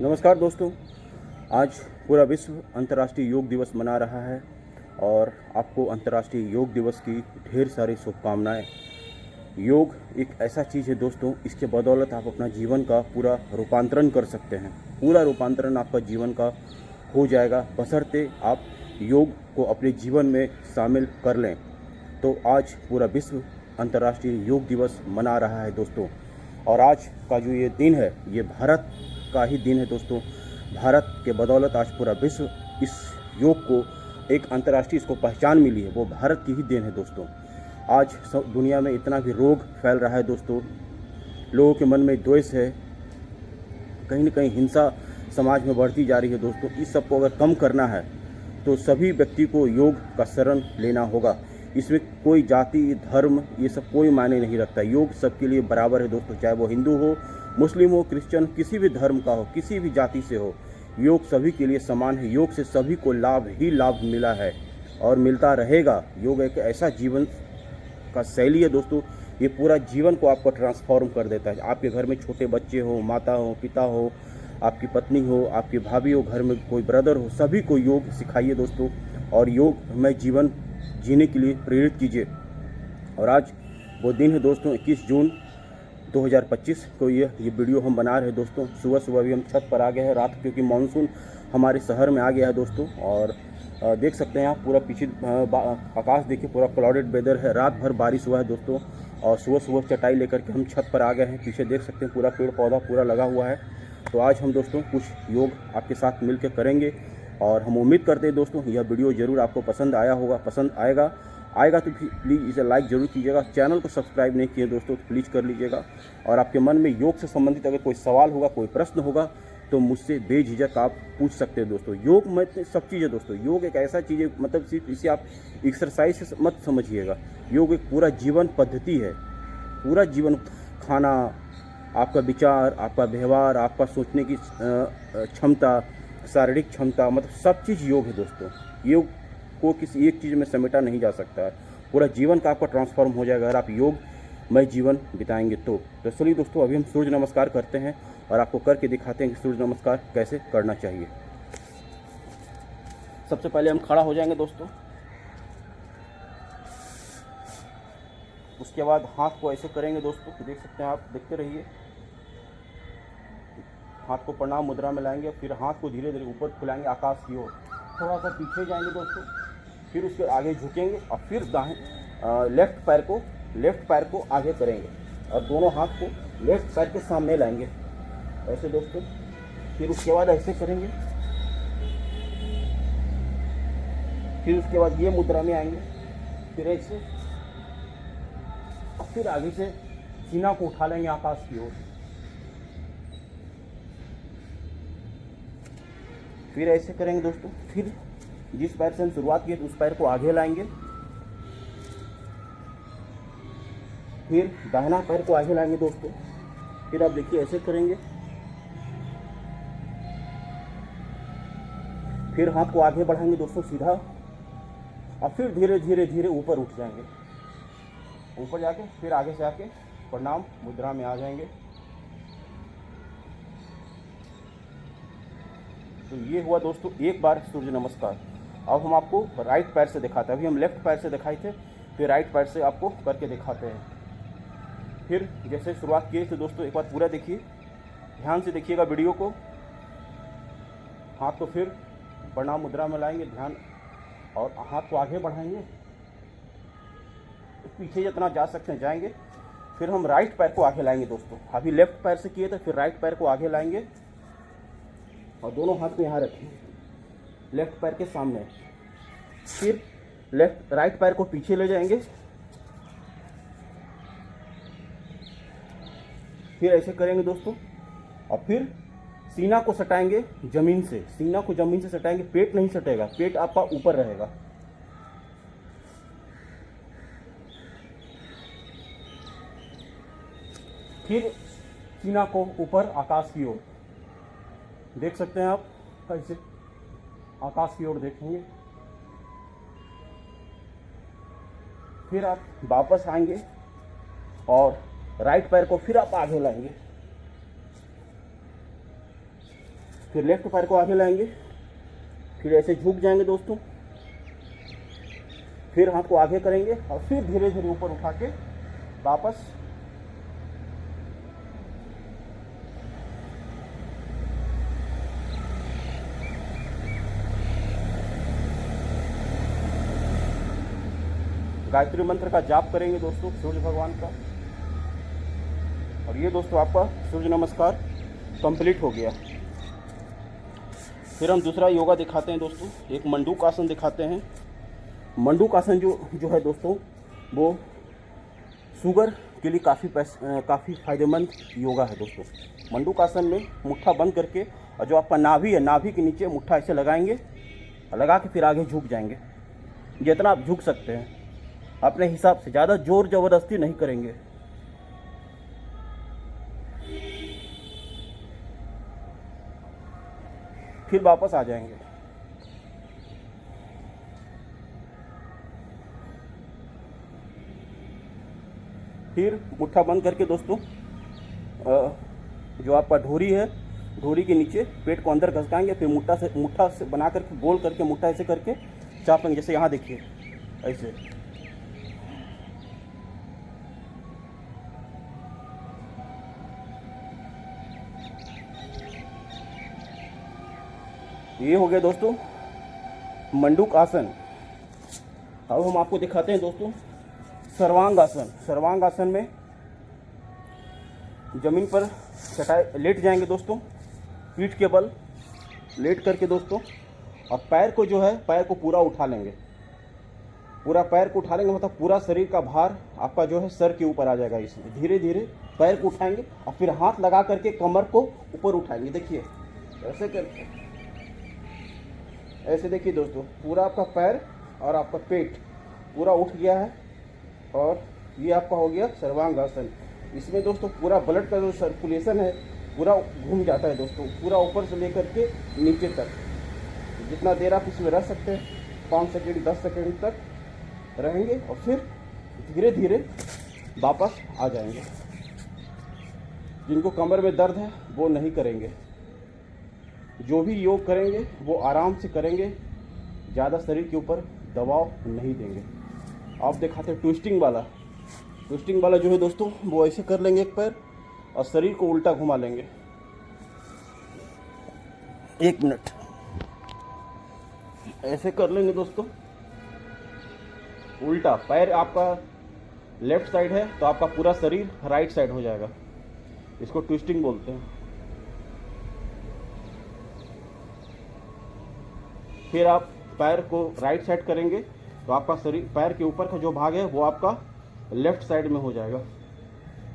नमस्कार दोस्तों। आज पूरा विश्व अंतर्राष्ट्रीय योग दिवस मना रहा है और आपको अंतर्राष्ट्रीय योग दिवस की ढेर सारी शुभकामनाएं। योग एक ऐसा चीज़ है दोस्तों, इसके बदौलत आप अपना जीवन का पूरा रूपांतरण कर सकते हैं। पूरा रूपांतरण आपका जीवन का हो जाएगा, बशर्ते आप योग को अपने जीवन में शामिल कर लें। तो आज पूरा विश्व अंतर्राष्ट्रीय योग दिवस मना रहा है दोस्तों। और आज का जो ये दिन है, ये भारत का ही दिन है दोस्तों। भारत के बदौलत आज पूरा विश्व इस योग को एक अंतर्राष्ट्रीय इसको पहचान मिली है, वो भारत की ही देन है दोस्तों। आज दुनिया में इतना भी रोग फैल रहा है दोस्तों, लोगों के मन में द्वेष है, कहीं न कहीं हिंसा समाज में बढ़ती जा रही है दोस्तों। इस सब को अगर कम करना है तो सभी व्यक्ति को योग का शरण लेना होगा। इसमें कोई जाति धर्म ये सब कोई मायने नहीं रखता। योग सबके लिए बराबर है दोस्तों, चाहे वो हिंदू हो, मुस्लिम हो, क्रिश्चियन, किसी भी धर्म का हो, किसी भी जाति से हो, योग सभी के लिए समान है। योग से सभी को लाभ ही लाभ मिला है और मिलता रहेगा। योग एक ऐसा जीवन का शैली है दोस्तों, ये पूरा जीवन को आपको ट्रांसफॉर्म कर देता है। आपके घर में छोटे बच्चे हो, माता हो, पिता हो, आपकी पत्नी हो, आपकी भाभी हो, घर में कोई ब्रदर हो, सभी को योग सिखाइए दोस्तों और योग में जीवन जीने के लिए प्रेरित कीजिए। और आज वो दिन है दोस्तों, 21 जून 2025 को ये वीडियो हम बना रहे हैं दोस्तों। सुबह सुबह भी हम छत पर आ गए हैं, रात क्योंकि मानसून हमारे शहर में आ गया है दोस्तों। और देख सकते हैं आप पूरा पीछे आकाश देखिए, पूरा क्लाउडेड वेदर है, रात भर बारिश हुआ है दोस्तों। और सुबह सुबह चटाई लेकर के हम छत पर आ गए हैं। पीछे देख सकते हैं पूरा पेड़ पौधा पूरा लगा हुआ है। तो आज हम दोस्तों कुछ योग आपके साथ मिलकर करेंगे और हम उम्मीद करते हैं दोस्तों यह वीडियो ज़रूर आपको पसंद आया होगा, पसंद आएगा तो प्लीज़ इसे लाइक ज़रूर कीजिएगा। चैनल को सब्सक्राइब नहीं किए दोस्तों तो प्लीज़ कर लीजिएगा। और आपके मन में योग से संबंधित अगर कोई सवाल होगा, कोई प्रश्न होगा तो मुझसे बेझिझक आप पूछ सकते हैं दोस्तों। योग में सब चीज़ है दोस्तों। योग एक ऐसा चीज़ है, मतलब सिर्फ इसे आप एक्सरसाइज से मत समझिएगा। योग एक पूरा जीवन पद्धति है, पूरा जीवन, खाना, आपका विचार, आपका व्यवहार, आपका सोचने की क्षमता, शारीरिक क्षमता, मतलब सब चीज़ योग है दोस्तों। योग को किसी एक चीज़ में समेटा नहीं जा सकता है। पूरा जीवन का आपका ट्रांसफॉर्म हो जाएगा अगर आप योगमय जीवन बिताएंगे तो चलिए दोस्तों, अभी हम सूर्य नमस्कार करते हैं और आपको करके दिखाते हैं कि सूर्य नमस्कार कैसे करना चाहिए। सबसे पहले हम खड़ा हो जाएंगे दोस्तों। उसके बाद हाथ को ऐसे करेंगे दोस्तों, देख सकते हैं आप, देखते रहिए। हाथ को प्रणाम मुद्रा में लाएंगे, फिर हाथ को धीरे धीरे ऊपर फुलाएंगे आकाश की ओर, थोड़ा सा पीछे जाएंगे दोस्तों, फिर उसके आगे झुकेंगे और फिर लेफ्ट पैर को आगे करेंगे और दोनों हाथ को लेफ्ट पैर के सामने लाएंगे ऐसे दोस्तों। फिर उसके बाद ऐसे करेंगे, फिर उसके बाद ये मुद्रा में आएंगे, फिर ऐसे, और फिर आगे से सीना को उठा लेंगे आकाश की ओर। फिर ऐसे करेंगे दोस्तों। फिर जिस पैर से हम शुरुआत की उस पैर को आगे लाएंगे, फिर दाहिना पैर को आगे लाएंगे दोस्तों। फिर आप देखिए ऐसे करेंगे, फिर हाथ को आगे बढ़ाएंगे दोस्तों सीधा, और फिर धीरे धीरे धीरे ऊपर उठ जाएंगे। ऊपर जाके फिर आगे से आके प्रणाम मुद्रा में आ जाएंगे। तो ये हुआ दोस्तों एक बार सूर्य नमस्कार। अब हम आपको राइट पैर से दिखाते हैं। अभी हम लेफ्ट पैर से दिखाए थे, फिर राइट पैर से आपको करके दिखाते हैं। फिर जैसे शुरुआत किए थे दोस्तों, एक बार पूरा देखिए, ध्यान से देखिएगा वीडियो को। हाथ को फिर प्रणाम मुद्रा में लाएंगे, ध्यान, और हाथ को आगे बढ़ाएंगे, पीछे जितना जा सकते हैं जाएंगे। फिर हम राइट पैर को आगे लाएंगे दोस्तों। अभी लेफ्ट पैर से किए थे, फिर राइट पैर को आगे लाएंगे और दोनों हाथ को यहाँ रखेंगे लेफ्ट पैर के सामने। फिर राइट पैर को पीछे ले जाएंगे, फिर ऐसे करेंगे दोस्तों, और फिर सीना को सटाएंगे जमीन से, सीना को जमीन से सटाएंगे, पेट नहीं सटेगा, पेट आपका ऊपर रहेगा। फिर सीना को ऊपर आकाश की ओर, देख सकते हैं आप, ऐसे आकाश की ओर देखेंगे। फिर आप वापस आएंगे और राइट पैर को फिर आप आगे लाएंगे, फिर लेफ्ट पैर को आगे लाएंगे, फिर ऐसे झुक जाएंगे दोस्तों, फिर हाथ को आगे करेंगे और फिर धीरे धीरे ऊपर उठा के वापस गायत्री मंत्र का जाप करेंगे दोस्तों सूर्य भगवान का। और ये दोस्तों आपका सूर्य नमस्कार कंप्लीट हो गया। फिर हम दूसरा योगा दिखाते हैं दोस्तों, एक मंडूक आसन दिखाते हैं। मंडूक आसन जो है दोस्तों वो शुगर के लिए काफ़ी फायदेमंद योगा है दोस्तों। मंडूक आसन में मुट्ठा बंद करके और जो आपका नाभि है, नाभि के नीचे मुट्ठा ऐसे लगाएंगे और लगा के फिर आगे झुक जाएंगे। जितना आप झुक सकते हैं अपने हिसाब से, ज़्यादा जोर ज़बरदस्ती नहीं करेंगे। फिर वापस आ जाएंगे। फिर मुट्ठा बंद करके दोस्तों जो आपका ढोरी है, ढोरी के नीचे पेट को अंदर घसकाएंगे। फिर मुट्ठा से बना करके गोल करके मुट्ठा ऐसे करके चापेंगे, जैसे यहाँ देखिए ऐसे। ये हो गया दोस्तों मंडूक आसन। अब हम आपको दिखाते हैं दोस्तों सर्वांग आसन। सर्वांग आसन में जमीन पर लेट जाएंगे दोस्तों, पीठ के बल लेट करके दोस्तों, और पैर को जो है पैर को पूरा उठा लेंगे। पूरा पैर को उठा लेंगे मतलब पूरा शरीर का भार आपका जो है सर के ऊपर आ जाएगा। इसमें धीरे धीरे पैर को उठाएंगे और फिर हाथ लगा करके कमर को ऊपर उठाएंगे। देखिए ऐसे करके, ऐसे देखिए दोस्तों, पूरा आपका पैर और आपका पेट पूरा उठ गया है और ये आपका हो गया सर्वांग आसन। इसमें दोस्तों पूरा ब्लड का जो सर्कुलेशन है पूरा घूम जाता है दोस्तों, पूरा ऊपर से लेकर के नीचे तक। जितना देर आप इसमें रह सकते हैं, 5 सेकेंड 10 सेकेंड तक रहेंगे और फिर धीरे धीरे वापस आ जाएंगे। जिनको कमर में दर्द है वो नहीं करेंगे। जो भी योग करेंगे वो आराम से करेंगे, ज़्यादा शरीर के ऊपर दबाव नहीं देंगे। आप दिखाते हैं ट्विस्टिंग वाला। ट्विस्टिंग वाला जो है दोस्तों वो ऐसे कर लेंगे एक पैर और शरीर को उल्टा घुमा लेंगे। 1 मिनट ऐसे कर लेंगे दोस्तों। उल्टा पैर आपका लेफ्ट साइड है तो आपका पूरा शरीर राइट साइड हो जाएगा। इसको ट्विस्टिंग बोलते हैं। फिर आप पैर को राइट साइड करेंगे तो आपका शरीर, पैर के ऊपर का जो भाग है वो आपका लेफ्ट साइड में हो जाएगा।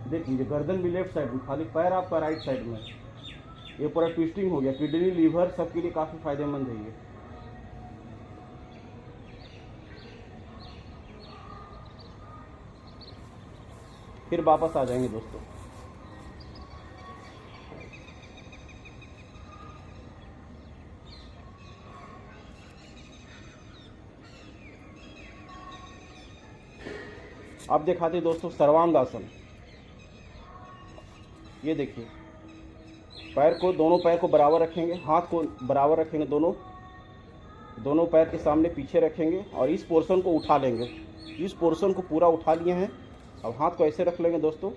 देख लीजिए गर्दन भी लेफ्ट साइड में, खाली पैर आपका राइट साइड में। ये पूरा ट्विस्टिंग हो गया। किडनी लीवर सबके लिए काफ़ी फायदेमंद है ये। फिर वापस आ जाएंगे दोस्तों। अब दिखाते दोस्तों सर्वांग आसन। ये देखिए पैर को, दोनों पैर को बराबर रखेंगे, हाथ को बराबर रखेंगे, दोनों पैर के सामने पीछे रखेंगे और इस पोर्शन को उठा लेंगे। इस पोर्शन को पूरा उठा लिए हैं। अब हाथ को ऐसे रख लेंगे दोस्तों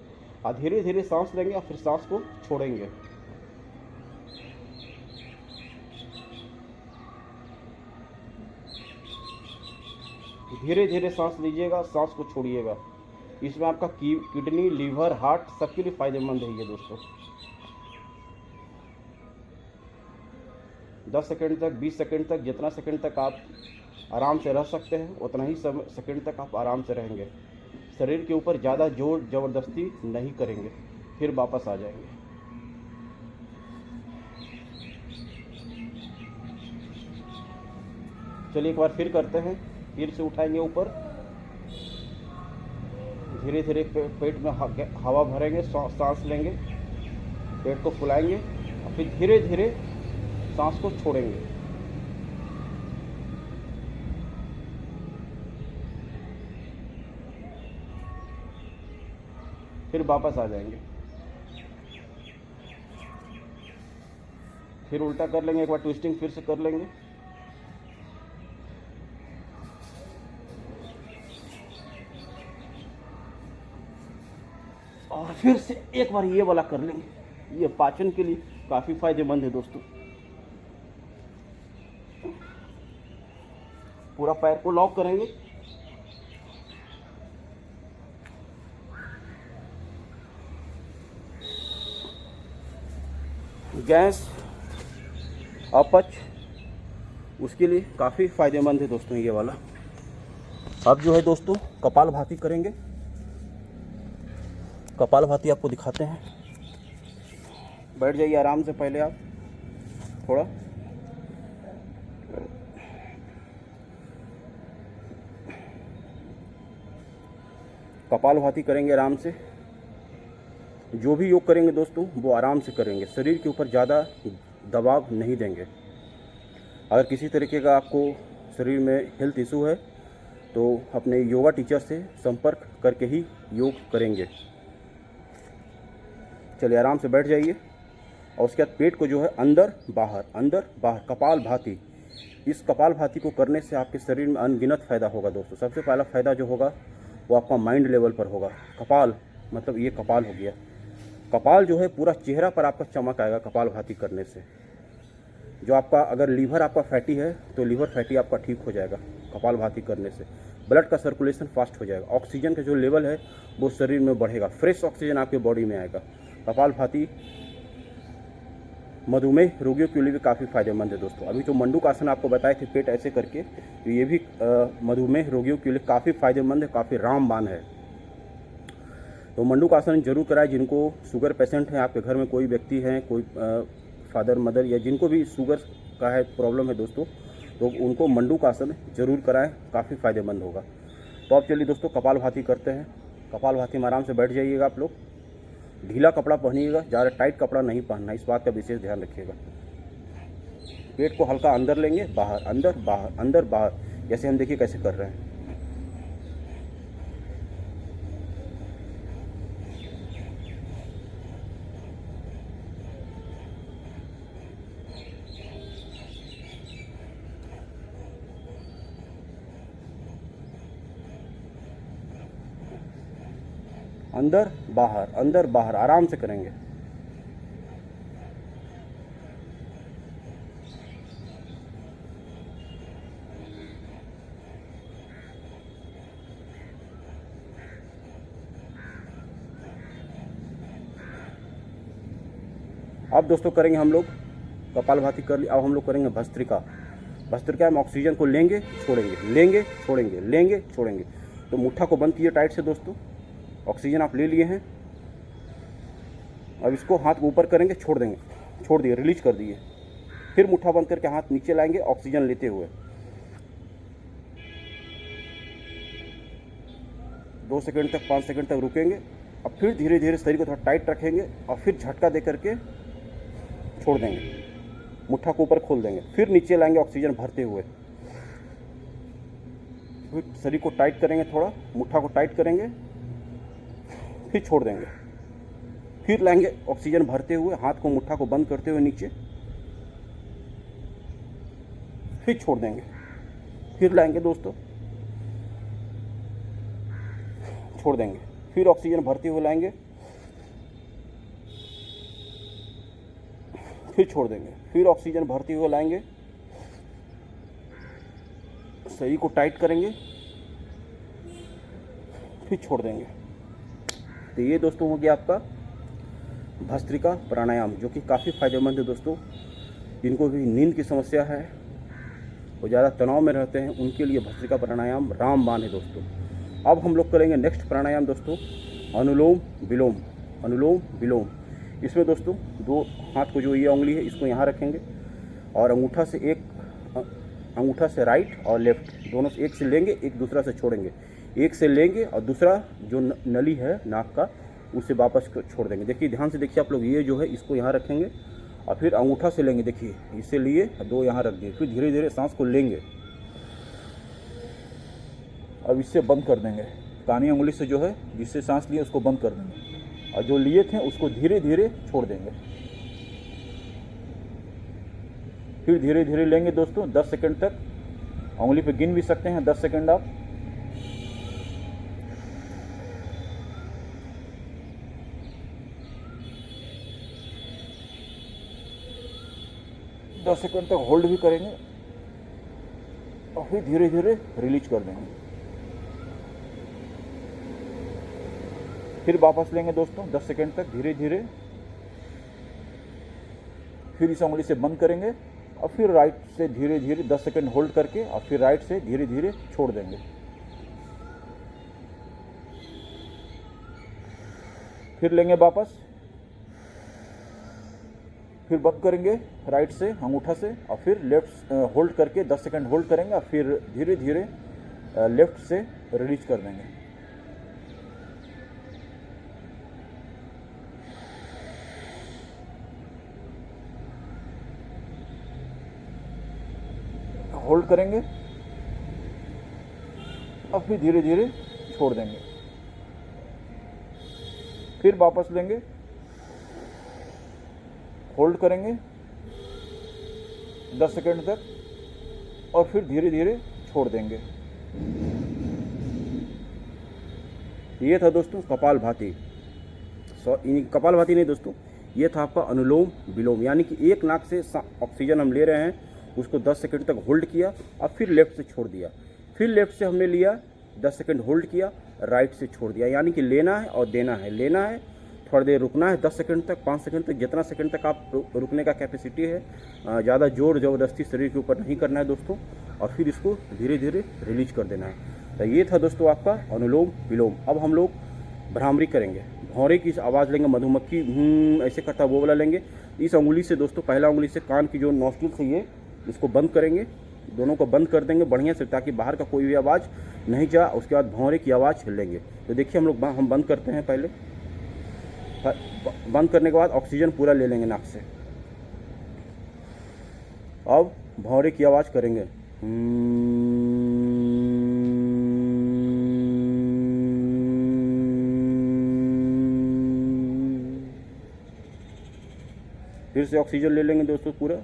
और धीरे धीरे सांस लेंगे और फिर सांस को छोड़ेंगे। धीरे धीरे सांस लीजिएगा, सांस को छोड़िएगा। इसमें आपका किडनी लीवर हार्ट सबके लिए फायदेमंद है ये दोस्तों। 10 सेकंड तक 20 सेकंड तक, जितना सेकंड तक आप आराम से रह सकते हैं उतना ही सेकंड तक आप आराम से रहेंगे। शरीर के ऊपर ज़्यादा जोर ज़बरदस्ती नहीं करेंगे। फिर वापस आ जाएंगे। चलिए एक बार फिर करते हैं। फिर से उठाएंगे ऊपर, धीरे धीरे पेट में हवा भरेंगे, सांस लेंगे, पेट को फुलाएंगे और फिर धीरे धीरे सांस को छोड़ेंगे। फिर वापस आ जाएंगे। फिर उल्टा कर लेंगे, एक बार ट्विस्टिंग फिर से कर लेंगे। और फिर से एक बार ये वाला कर लेंगे। ये पाचन के लिए काफ़ी फायदेमंद है दोस्तों। पूरा पैर को लॉक करेंगे। गैस, अपच, उसके लिए काफ़ी फायदेमंद है दोस्तों ये वाला। अब जो है दोस्तों कपालभाति करेंगे। कपालभाति आपको दिखाते हैं। बैठ जाइए आराम से, पहले आप थोड़ा कपालभाति करेंगे आराम से। जो भी योग करेंगे दोस्तों वो आराम से करेंगे, शरीर के ऊपर ज़्यादा दबाव नहीं देंगे। अगर किसी तरीके का आपको शरीर में हेल्थ इशू है तो अपने योगा टीचर से संपर्क करके ही योग करेंगे। चलिए आराम से बैठ जाइए। और उसके बाद पेट को जो है अंदर बाहर कपालभाति। इस कपालभाति को करने से आपके शरीर में अनगिनत फ़ायदा होगा दोस्तों। सबसे पहला फ़ायदा जो होगा वो आपका माइंड लेवल पर होगा। कपाल मतलब ये कपाल हो गया। कपाल जो है पूरा चेहरा पर आपका चमक आएगा कपालभाति करने से। जो आपका अगर लीवर आपका फैटी है तो लीवर फैटी आपका ठीक हो जाएगा कपालभाति करने से। ब्लड का सर्कुलेशन फास्ट हो जाएगा। ऑक्सीजन का जो लेवल है वो शरीर में बढ़ेगा। फ्रेश ऑक्सीजन आपके बॉडी में आएगा। कपालभाति मधुमेह रोगियों के लिए भी काफ़ी फायदेमंद है दोस्तों। अभी जो मंडूक आसन आपको बताए थे पेट ऐसे करके, तो ये भी मधुमेह रोगियों के लिए काफ़ी फायदेमंद है, काफ़ी रामबाण है। तो मंडूक आसन जरूर कराएं। जिनको शुगर पेशेंट हैं, आपके घर में कोई व्यक्ति हैं, कोई फादर मदर या जिनको भी शुगर का है प्रॉब्लम है दोस्तों, तो उनको मंडूक आसन जरूर कराएं, काफ़ी फायदेमंद होगा। तो अब चलिए दोस्तों कपालभाति करते हैं। कपालभाति में आराम से बैठ जाइएगा आप लोग। ढीला कपड़ा पहनिएगा, ज़्यादा टाइट कपड़ा नहीं पहनना, इस बात का विशेष ध्यान रखिएगा। पेट को हल्का अंदर लेंगे, बाहर अंदर बाहर, जैसे हम देखिए कैसे कर रहे हैं। अंदर बाहर आराम से करेंगे। अब दोस्तों करेंगे हम लोग कपालभाति कर ली। अब हम लोग करेंगे भस्त्रिका। भस्त्रिका में ऑक्सीजन को लेंगे छोड़ेंगे। तो मुट्ठा को बंद कीजिए टाइट से दोस्तों। ऑक्सीजन आप ले लिए हैं। अब इसको हाथ को ऊपर करेंगे, छोड़ दिए, रिलीज कर दिए। फिर मुट्ठा बंद करके हाथ नीचे लाएंगे ऑक्सीजन लेते हुए। 2 सेकंड तक 5 सेकंड तक रुकेंगे। अब फिर धीरे धीरे शरीर को थोड़ा टाइट रखेंगे और फिर झटका दे करके छोड़ देंगे। मुट्ठा को ऊपर खोल देंगे, फिर नीचे लाएंगे ऑक्सीजन भरते हुए। फिर शरीर को टाइट करेंगे, थोड़ा मुट्ठा को टाइट करेंगे, फिर छोड़ देंगे। फिर लाएंगे ऑक्सीजन भरते हुए, हाथ को मुट्ठा को बंद करते हुए नीचे, फिर छोड़ देंगे। फिर लाएंगे दोस्तों, छोड़ देंगे। फिर ऑक्सीजन भरते हुए लाएंगे, फिर छोड़ देंगे। फिर ऑक्सीजन भरते हुए लाएंगे, शरीर को टाइट करेंगे, फिर छोड़ देंगे। तो ये दोस्तों हो गया आपका भस्त्रिका प्राणायाम, जो कि काफ़ी फायदेमंद है दोस्तों। जिनको भी नींद की समस्या है, वो ज़्यादा तनाव में रहते हैं, उनके लिए भस्त्रिका प्राणायाम रामबाण है दोस्तों। अब हम लोग करेंगे नेक्स्ट प्राणायाम दोस्तों, अनुलोम विलोम। इसमें दोस्तों 2 हाथ को जो ये उंगली है इसको यहाँ रखेंगे और अंगूठा से राइट और लेफ्ट दोनों से एक से लेंगे, एक दूसरा से छोड़ेंगे। एक से लेंगे और दूसरा जो नली है नाक का उसे वापस छोड़ देंगे। देखिए ध्यान से देखिए आप लोग, ये जो है इसको यहाँ रखेंगे और फिर अंगूठा से लेंगे। देखिए इसे लिए 2 यहाँ रख दिए, फिर धीरे धीरे सांस को लेंगे। अब इससे बंद कर देंगे। कानी उंगली से जो है जिससे सांस लिए उसको बंद कर देंगे और जो लिए थे उसको धीरे धीरे छोड़ देंगे। फिर धीरे धीरे लेंगे दोस्तों 10 सेकंड तक। उंगली पे गिन भी सकते हैं 10 सेकंड आप। दस सेकंड तक होल्ड भी करेंगे और फिर धीरे धीरे रिलीज कर देंगे। फिर वापस लेंगे दोस्तों 10 सेकंड तक धीरे धीरे। फिर इस उंगली से बंद करेंगे और फिर राइट से धीरे धीरे 10 सेकंड होल्ड करके और फिर राइट से धीरे धीरे छोड़ देंगे। फिर लेंगे वापस, फिर बंद करेंगे राइट से अंगूठा से और फिर लेफ्ट होल्ड करके 10 सेकंड होल्ड करेंगे और फिर धीरे धीरे लेफ्ट से रिलीज कर देंगे। होल्ड करेंगे और फिर धीरे धीरे छोड़ देंगे। फिर वापस लेंगे, होल्ड करेंगे 10 सेकंड तक और फिर धीरे धीरे छोड़ देंगे। ये था दोस्तों कपालभाति। कपालभाति नहीं दोस्तों, ये था आपका अनुलोम विलोम, यानी कि एक नाक से ऑक्सीजन हम ले रहे हैं, उसको 10 सेकंड तक होल्ड किया और फिर लेफ्ट से छोड़ दिया। फिर लेफ्ट से हमने लिया, 10 सेकंड होल्ड किया, राइट से छोड़ दिया। यानी कि लेना है और देना है, लेना है थोड़ी देर रुकना है 10 सेकंड तक, 5 सेकंड तक, जितना सेकंड तक आप रुकने का कैपेसिटी है। ज़्यादा जोर ज़बरदस्ती शरीर के ऊपर नहीं करना है दोस्तों, और फिर इसको धीरे धीरे रिलीज कर देना है। तो ये था दोस्तों आपका अनुलोम विलोम। अब हम लोग भ्रामरी करेंगे। भौरे की आवाज़ लेंगे, मधुमक्खी ऐसे करता वो वाला लेंगे। इस उंगली से दोस्तों, पहला उंगली से कान की जो नॉस्ट्रिल से ये इसको बंद करेंगे, दोनों को बंद कर देंगे बढ़िया से, ताकि बाहर का कोई भी आवाज़ नहीं जा। उसके बाद भौरे की आवाज़ लेंगे। तो देखिए हम बंद करते हैं। पहले बंद करने के बाद ऑक्सीजन पूरा ले लेंगे नाक से। अब भौरे की आवाज़ करेंगे। फिर से ऑक्सीजन ले लेंगे दोस्तों पूरा।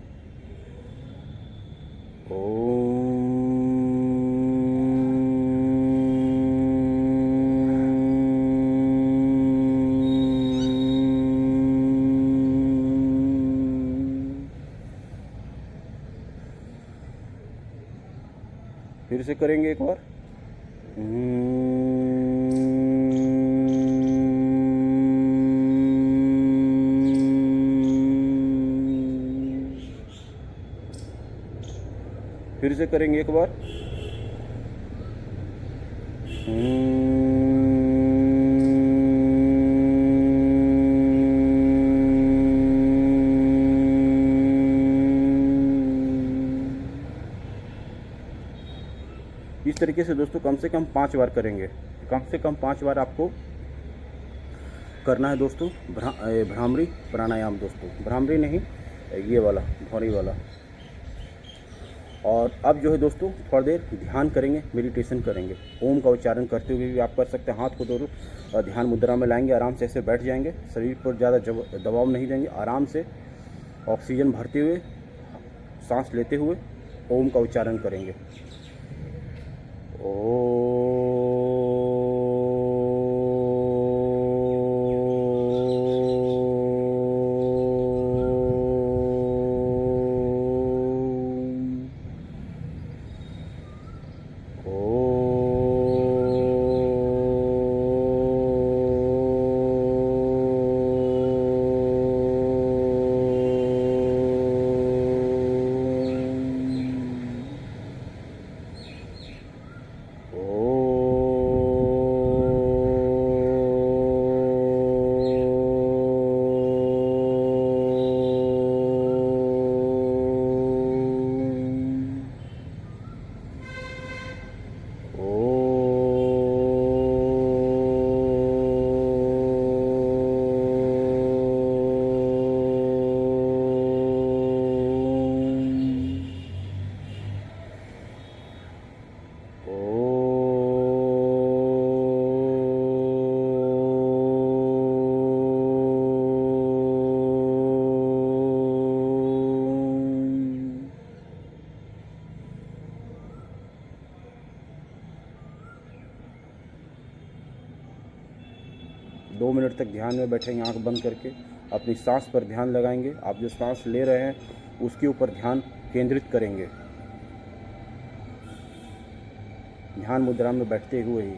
फिर से करेंगे एक बार। फिर से करेंगे एक बार। इस तरीके से दोस्तों कम से कम 5 बार करेंगे। कम से कम 5 बार आपको करना है दोस्तों भ्रामरी प्राणायाम दोस्तों। भ्रामरी नहीं, ये वाला भौरी वाला। और अब जो है दोस्तों थोड़ी देर ध्यान करेंगे, मेडिटेशन करेंगे। ओम का उच्चारण करते हुए भी आप कर सकते हैं। हाथ को दोनों ध्यान मुद्रा में लाएंगे, आराम से ऐसे बैठ जाएंगे, शरीर पर ज़्यादा दबाव नहीं देंगे। आराम से ऑक्सीजन भरते हुए, सांस लेते हुए ओम का उच्चारण करेंगे। ओ मिनट तक ध्यान में बैठेंगे आंख बंद करके। अपनी सांस पर ध्यान लगाएंगे। आप जो सांस ले रहे हैं उसके ऊपर ध्यान केंद्रित करेंगे, ध्यान मुद्रा में बैठते हुए ही।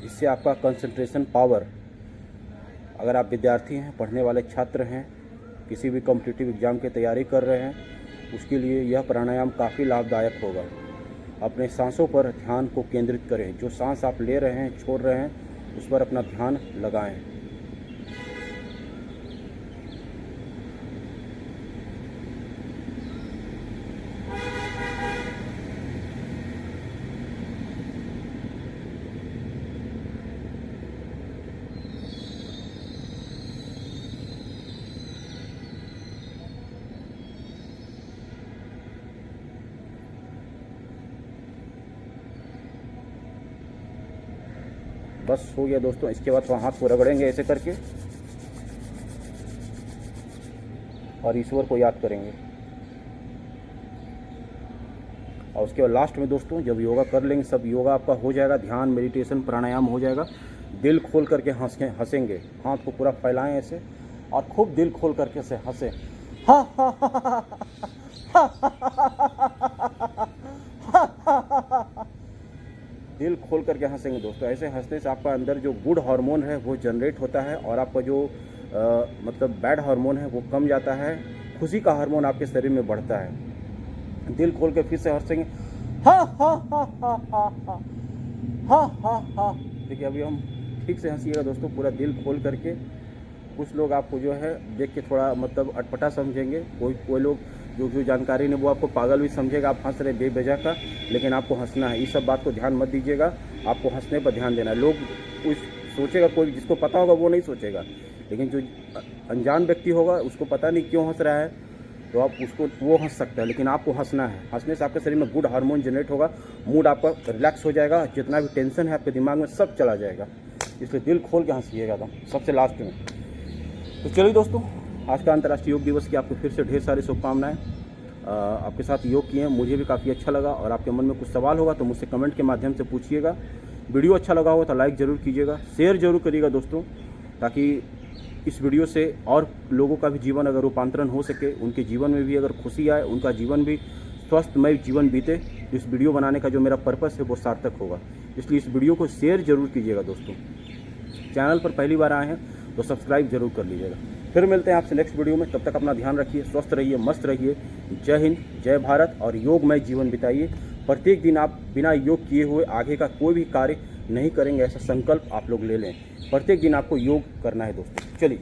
इससे आपका कंसंट्रेशन पावर, अगर आप विद्यार्थी हैं, पढ़ने वाले छात्र हैं, किसी भी कॉम्पिटिटिव एग्ज़ाम की तैयारी कर रहे हैं, उसके लिए यह प्राणायाम काफ़ी लाभदायक होगा। अपने सांसों पर ध्यान को केंद्रित करें। जो सांस आप ले रहे हैं, छोड़ रहे हैं, उस पर अपना ध्यान लगाएं। बस हो गया दोस्तों। इसके बाद हाथ को रगड़ेंगे ऐसे करके और ईश्वर को याद करेंगे। और उसके बाद लास्ट में दोस्तों जब योगा कर लेंगे, सब योगा आपका हो जाएगा, ध्यान, मेडिटेशन, प्राणायाम हो जाएगा, दिल खोल करके हंसेंगे। हाथ को पूरा फैलाएं ऐसे और खूब दिल खोल करके से हंसें। हा हा हा हा हा। दिल खोल करके हंसेंगे दोस्तों। ऐसे हंसने से आपका अंदर जो गुड हार्मोन है वो जनरेट होता है और आपका जो मतलब बैड हार्मोन है वो कम जाता है। खुशी का हार्मोन आपके शरीर में बढ़ता है। दिल खोल के फिर से हंसेंगे। हा हा हा हा हा हा हा हा हा। देखिए अभी हम ठीक से हंसिएगा दोस्तों, पूरा दिल खोल करके। कुछ लोग आपको जो है देख के थोड़ा मतलब अटपटा समझेंगे, कोई लोग जो जानकारी नहीं वो आपको पागल भी समझेगा। आप हंस रहे बेवजह का, लेकिन आपको हंसना है। इस सब बात को ध्यान मत दीजिएगा, आपको हंसने पर ध्यान देना है। लोग कुछ सोचेगा, कोई जिसको पता होगा वो नहीं सोचेगा, लेकिन जो अनजान व्यक्ति होगा उसको पता नहीं क्यों हंस रहा है, तो आप उसको वो हंस सकता है, लेकिन आपको हंसना है। हंसने से आपके शरीर में गुड हार्मोन जनरेट होगा, मूड आपका रिलैक्स हो जाएगा, जितना भी टेंशन है आपके दिमाग में सब चला जाएगा। इसलिए दिल खोल के हंसिएगा एकदम सबसे लास्ट में। तो चलिए दोस्तों, आज का अंतर्राष्ट्रीय योग दिवस की आपको फिर से ढेर सारी शुभकामनाएं। आपके साथ योग किए मुझे भी काफ़ी अच्छा लगा, और आपके मन में कुछ सवाल होगा तो मुझसे कमेंट के माध्यम से पूछिएगा। वीडियो अच्छा लगा हो तो लाइक ज़रूर कीजिएगा, शेयर ज़रूर करिएगा दोस्तों, ताकि इस वीडियो से और लोगों का भी जीवन अगर रूपांतरण हो सके, उनके जीवन में भी अगर खुशी आए, उनका जीवन भी स्वस्थमय जीवन बीते, तो इस वीडियो बनाने का जो मेरा पर्पस है वो सार्थक होगा। इसलिए इस वीडियो को शेयर ज़रूर कीजिएगा दोस्तों। चैनल पर पहली बार आए हैं तो सब्सक्राइब जरूर कर लीजिएगा। फिर मिलते हैं आपसे नेक्स्ट वीडियो में। तब तक अपना ध्यान रखिए, स्वस्थ रहिए, मस्त रहिए। जय हिंद, जय भारत, और योगमय जीवन बिताइए। प्रत्येक दिन आप बिना योग किए हुए आगे का कोई भी कार्य नहीं करेंगे, ऐसा संकल्प आप लोग ले लें। प्रत्येक दिन आपको योग करना है दोस्तों। चलिए।